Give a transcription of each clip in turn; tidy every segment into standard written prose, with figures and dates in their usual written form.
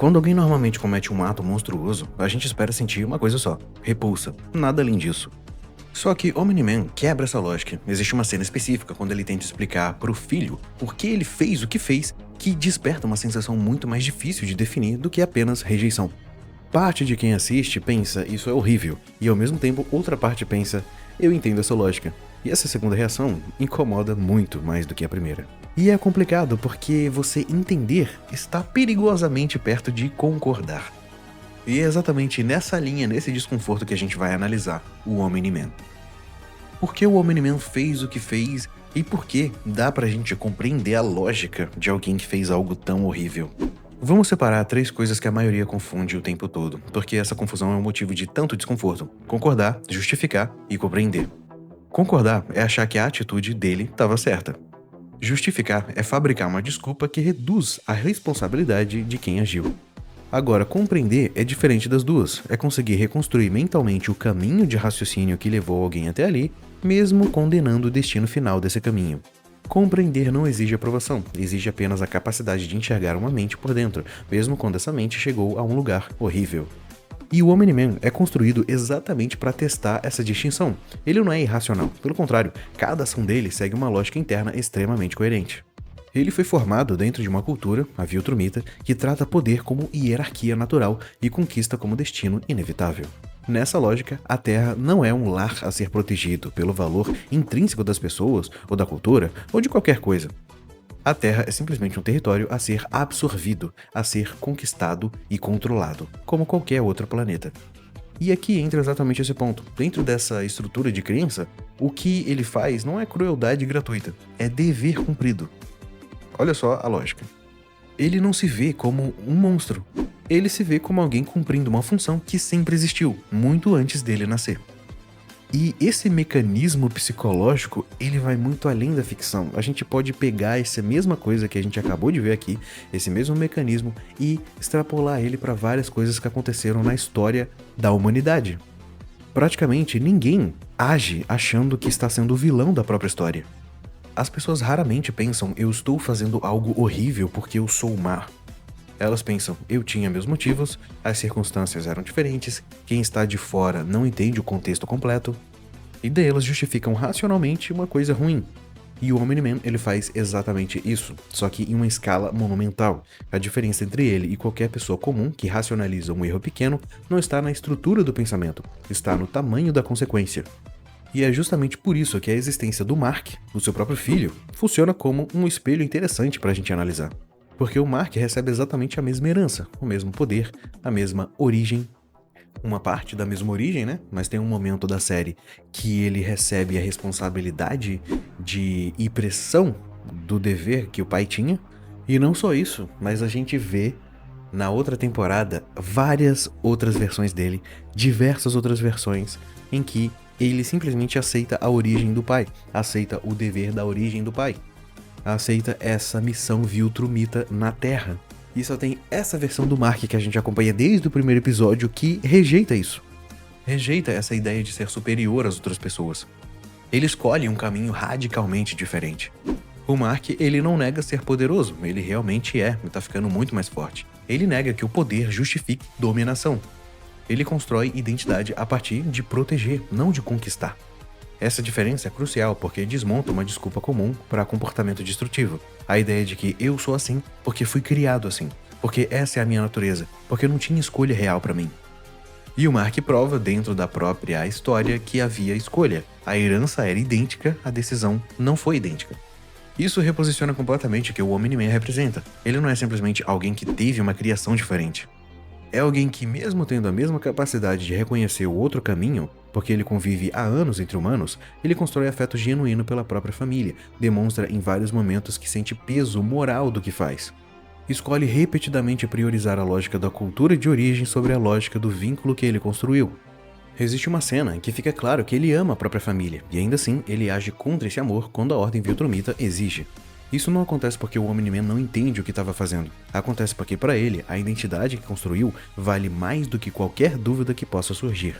Quando alguém normalmente comete um ato monstruoso, a gente espera sentir uma coisa só: repulsa. Nada além disso. Só que Omni-Man quebra essa lógica. Existe uma cena específica quando ele tenta explicar pro filho por que ele fez o que fez, que desperta uma sensação muito mais difícil de definir do que apenas rejeição. Parte de quem assiste pensa, isso é horrível, e ao mesmo tempo outra parte pensa, eu entendo essa lógica. E essa segunda reação incomoda muito mais do que a primeira. E é complicado porque você entender está perigosamente perto de concordar. E é exatamente nessa linha, nesse desconforto que a gente vai analisar o Omni-Man. Por que o Omni-Man fez o que fez e por que dá pra gente compreender a lógica de alguém que fez algo tão horrível? Vamos separar 3 coisas que a maioria confunde o tempo todo, porque essa confusão é um motivo de tanto desconforto: concordar, justificar e compreender. Concordar é achar que a atitude dele estava certa. Justificar é fabricar uma desculpa que reduz a responsabilidade de quem agiu. Agora, compreender é diferente das duas, é conseguir reconstruir mentalmente o caminho de raciocínio que levou alguém até ali, mesmo condenando o destino final desse caminho. Compreender não exige aprovação, exige apenas a capacidade de enxergar uma mente por dentro, mesmo quando essa mente chegou a um lugar horrível. E o Omni-Man é construído exatamente para testar essa distinção. Ele não é irracional, pelo contrário, cada ação dele segue uma lógica interna extremamente coerente. Ele foi formado dentro de uma cultura, a Viltrumita, que trata poder como hierarquia natural e conquista como destino inevitável. Nessa lógica, a Terra não é um lar a ser protegido pelo valor intrínseco das pessoas, ou da cultura, ou de qualquer coisa. A Terra é simplesmente um território a ser absorvido, a ser conquistado e controlado, como qualquer outro planeta. E aqui entra exatamente esse ponto. Dentro dessa estrutura de crença, o que ele faz não é crueldade gratuita, é dever cumprido. Olha só a lógica. Ele não se vê como um monstro. Ele se vê como alguém cumprindo uma função que sempre existiu, muito antes dele nascer. E esse mecanismo psicológico, ele vai muito além da ficção. A gente pode pegar essa mesma coisa que a gente acabou de ver aqui, esse mesmo mecanismo, e extrapolar ele para várias coisas que aconteceram na história da humanidade. Praticamente ninguém age achando que está sendo o vilão da própria história. As pessoas raramente pensam, eu estou fazendo algo horrível porque eu sou má. Elas pensam, eu tinha meus motivos, as circunstâncias eram diferentes, quem está de fora não entende o contexto completo, e daí elas justificam racionalmente uma coisa ruim. E o Omni-Man, ele faz exatamente isso, só que em uma escala monumental. A diferença entre ele e qualquer pessoa comum que racionaliza um erro pequeno não está na estrutura do pensamento, está no tamanho da consequência. E é justamente por isso que a existência do Mark, o seu próprio filho, funciona como um espelho interessante para a gente analisar. Porque o Mark recebe exatamente a mesma herança, o mesmo poder, a mesma origem. Uma parte da mesma origem, né? Mas tem um momento da série que ele recebe a responsabilidade de ir pressão do dever que o pai tinha. E não só isso, mas a gente vê na outra temporada várias outras versões dele, diversas outras versões em que ele simplesmente aceita a origem do pai, aceita o dever da origem do pai, aceita essa missão Viltrumita na Terra. E só tem essa versão do Mark que a gente acompanha desde o primeiro episódio que rejeita isso. Rejeita essa ideia de ser superior às outras pessoas. Ele escolhe um caminho radicalmente diferente. O Mark, ele não nega ser poderoso, ele realmente é, e tá ficando muito mais forte. Ele nega que o poder justifique dominação. Ele constrói identidade a partir de proteger, não de conquistar. Essa diferença é crucial porque desmonta uma desculpa comum para comportamento destrutivo. A ideia de que eu sou assim porque fui criado assim, porque essa é a minha natureza, porque não tinha escolha real para mim. E o Mark prova dentro da própria história que havia escolha. A herança era idêntica, a decisão não foi idêntica. Isso reposiciona completamente o que o Omni-Man representa. Ele não é simplesmente alguém que teve uma criação diferente. É alguém que, mesmo tendo a mesma capacidade de reconhecer o outro caminho, porque ele convive há anos entre humanos, ele constrói afeto genuíno pela própria família, demonstra em vários momentos que sente peso moral do que faz. Escolhe repetidamente priorizar a lógica da cultura de origem sobre a lógica do vínculo que ele construiu. Existe uma cena em que fica claro que ele ama a própria família, e ainda assim ele age contra esse amor quando a Ordem Viltrumita exige. Isso não acontece porque o Omni-Man não entende o que estava fazendo. Acontece porque, para ele, a identidade que construiu vale mais do que qualquer dúvida que possa surgir.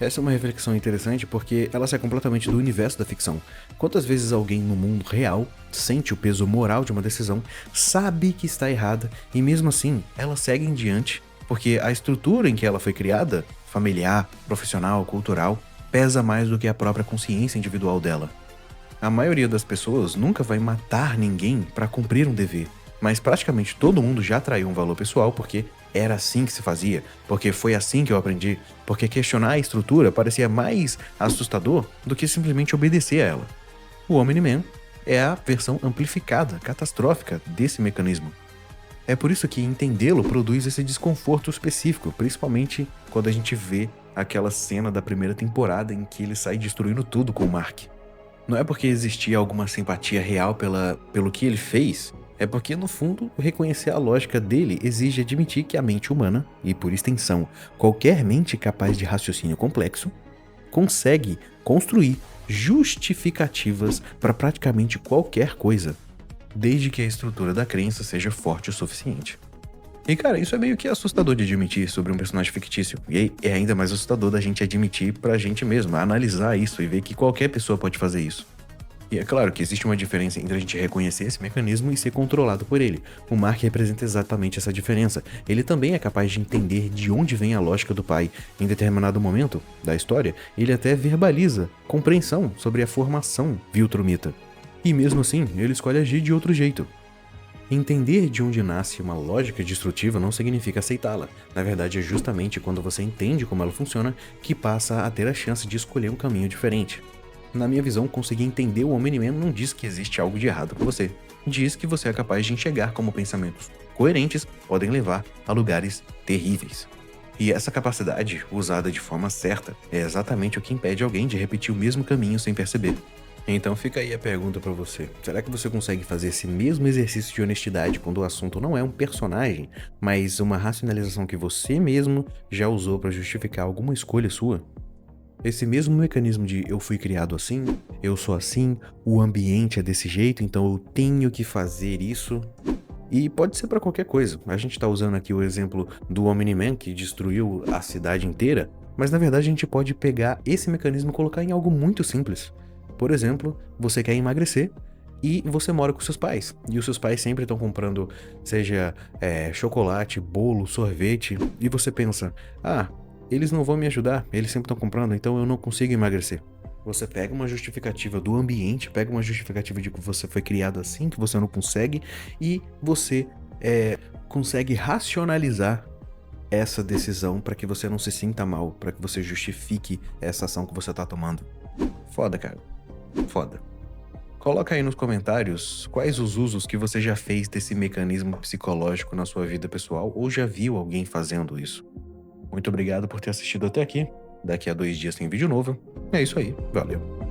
Essa é uma reflexão interessante porque ela sai completamente do universo da ficção. Quantas vezes alguém no mundo real sente o peso moral de uma decisão, sabe que está errada e mesmo assim ela segue em diante porque a estrutura em que ela foi criada, familiar, profissional, cultural, pesa mais do que a própria consciência individual dela. A maioria das pessoas nunca vai matar ninguém para cumprir um dever, mas praticamente todo mundo já traiu um valor pessoal porque era assim que se fazia, porque foi assim que eu aprendi, porque questionar a estrutura parecia mais assustador do que simplesmente obedecer a ela. O Omni-Man é a versão amplificada, catastrófica desse mecanismo. É por isso que entendê-lo produz esse desconforto específico, principalmente quando a gente vê aquela cena da primeira temporada em que ele sai destruindo tudo com o Mark. Não é porque existia alguma simpatia real pelo que ele fez, é porque, no fundo, reconhecer a lógica dele exige admitir que a mente humana, e por extensão, qualquer mente capaz de raciocínio complexo, consegue construir justificativas para praticamente qualquer coisa, desde que a estrutura da crença seja forte o suficiente. E cara, isso é meio que assustador de admitir sobre um personagem fictício. E é ainda mais assustador da gente admitir pra gente mesmo, analisar isso e ver que qualquer pessoa pode fazer isso. E é claro que existe uma diferença entre a gente reconhecer esse mecanismo e ser controlado por ele. O Mark representa exatamente essa diferença. Ele também é capaz de entender de onde vem a lógica do pai. Em determinado momento da história, ele até verbaliza compreensão sobre a formação Viltrumita. E mesmo assim, ele escolhe agir de outro jeito. Entender de onde nasce uma lógica destrutiva não significa aceitá-la. Na verdade, é justamente quando você entende como ela funciona que passa a ter a chance de escolher um caminho diferente. Na minha visão, conseguir entender o Omni-Man não diz que existe algo de errado com você. Diz que você é capaz de enxergar como pensamentos coerentes podem levar a lugares terríveis. E essa capacidade, usada de forma certa, é exatamente o que impede alguém de repetir o mesmo caminho sem perceber. Então fica aí a pergunta pra você. Será que você consegue fazer esse mesmo exercício de honestidade quando o assunto não é um personagem, mas uma racionalização que você mesmo já usou pra justificar alguma escolha sua? Esse mesmo mecanismo de eu fui criado assim, eu sou assim, o ambiente é desse jeito, então eu tenho que fazer isso. E pode ser pra qualquer coisa. A gente tá usando aqui o exemplo do Omni-Man que destruiu a cidade inteira, mas na verdade a gente pode pegar esse mecanismo e colocar em algo muito simples. Por exemplo, você quer emagrecer e você mora com seus pais. E os seus pais sempre estão comprando, seja chocolate, bolo, sorvete. E você pensa, eles não vão me ajudar, eles sempre estão comprando, então eu não consigo emagrecer. Você pega uma justificativa do ambiente, pega uma justificativa de que você foi criado assim, que você não consegue, e você consegue racionalizar essa decisão para que você não se sinta mal, para que você justifique essa ação que você tá tomando. Foda, cara. Foda. Coloca aí nos comentários quais os usos que você já fez desse mecanismo psicológico na sua vida pessoal ou já viu alguém fazendo isso. Muito obrigado por ter assistido até aqui. Daqui a 2 dias tem vídeo novo. É isso aí. Valeu.